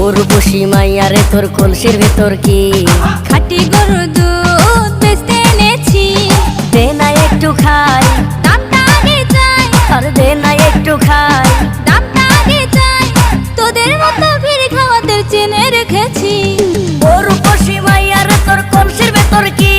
উর্বশী মাইয়ারে তোর কলসির ভেতর কি খাঁটি গরুর দুধ বেচতে এনেছি। দে না একটু খাই, দামটা আগে চাই, আর দে না একটু খাই। দামটা আগে চাই, তোদের মতো ভিড় খাওয়াদের চেনে রেখেছি। উর্বশী মাইয়ারে তোর কলসির ভেতর কি